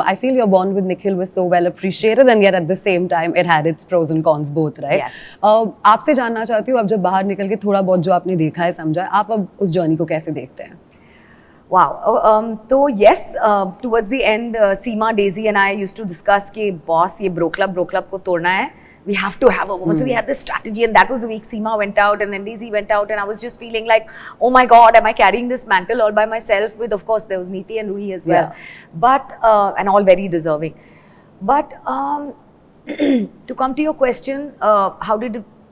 I feel your bond with Nikhil was so well appreciated, and yet at the same time, it had its pros and cons both, right? Yes. आपसे जानना चाहती हूँ, अब जब बाहर निकल के थोड़ा बहुत जो आपने देखा है, समझा है, आप अब उस जर्नी को कैसे देखते हैं? Wow. So yes, towards the end, Seema, Daisy and I used to discuss कि boss ये bro club को तोड़ना है. We have to have a woman. So we had this strategy, and that was the week Seema went out, and then Daisy went out, and I was just feeling like, oh my God, am I carrying this mantle all by myself? With, of course, there was Neeti and Ruhi as well, but and all very deserving. But to come to your question,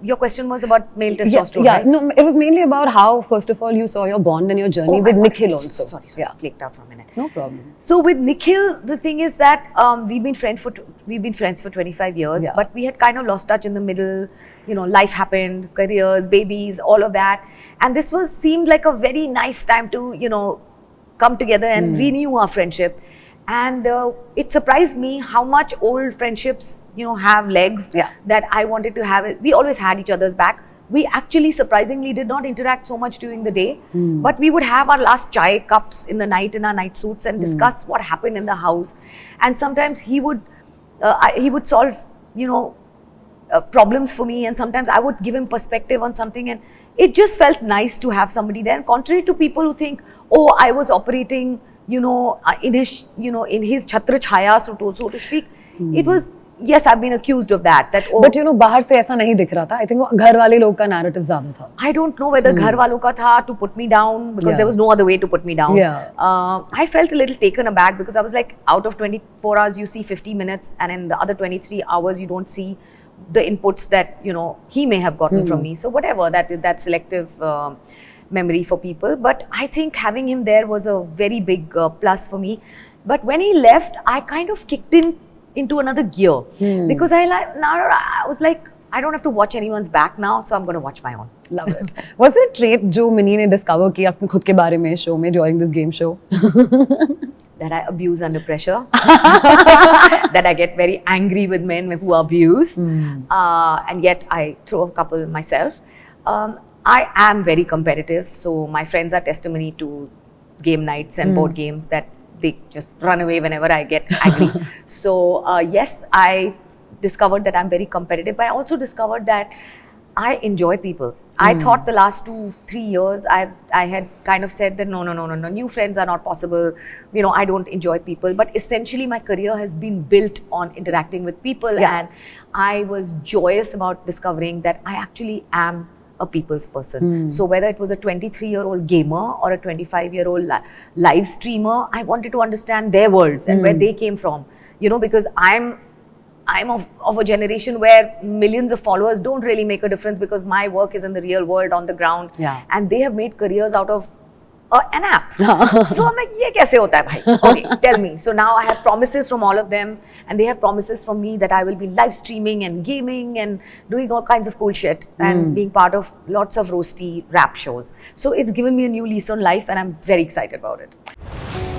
your question was about male testosterone, yeah, right? No, it was mainly about how, first of all, you saw your bond and your journey with Nikhil also. Sorry, flaked out for a minute. No problem. So with Nikhil, the thing is that we've been friends for 25 years, but we had kind of lost touch in the middle. You know, life happened, careers, babies, all of that, and this seemed like a very nice time to come together and renew our friendship. And it surprised me how much old friendships, have legs that I wanted to have. We always had each other's back. We actually surprisingly did not interact so much during the day, but we would have our last chai cups in the night in our night suits and discuss what happened in the house. And sometimes he would solve, problems for me, and sometimes I would give him perspective on something, and it just felt nice to have somebody there. And contrary to people who think, oh, I was operating in his chhatra chhaya, so to speak, it was, yes, I've been accused of that. But बाहर से ऐसा नहीं दिख रहा था. I think वो घर वाले लोग का narrative ज़्यादा था. I don't know whether घर वालों का था to put me down, because there was no other way to put me down. I felt a little taken aback, because I was like, out of 24 hours you see 50 minutes, and in the other 23 hours you don't see the inputs that he may have gotten from me. So whatever, that selective memory for people. But I think having him there was a very big plus for me. But when he left, I kind of kicked into another gear, because I was like, I don't have to watch anyone's back now, so I'm going to watch my own. Love it. Was there a trait जो mini ने discover किया अपने खुद के बारे में show में during this game show? That I abuse under pressure. That I get very angry with men who abuse, and yet I throw a couple myself. I am very competitive, so my friends are testimony to game nights and board games that they just run away whenever I get angry. So yes, I discovered that I'm very competitive, but I also discovered that I enjoy people. I thought the last 2-3 years I had kind of said that no, new friends are not possible. I don't enjoy people. But essentially my career has been built on interacting with people, and I was joyous about discovering that I actually am a people's person. So whether it was a 23-year-old gamer or a 25-year-old live streamer, I wanted to understand their worlds and where they came from. Because I'm of a generation where millions of followers don't really make a difference, because my work is in the real world on the ground, and they have made careers out of an app. So I'm like, ye kaise hota hai bhai? Okay, tell me. So now I have promises from all of them, and they have promises from me that I will be live streaming and gaming and doing all kinds of cool shit and being part of lots of roasty rap shows. So it's given me a new lease on life, and I'm very excited about it.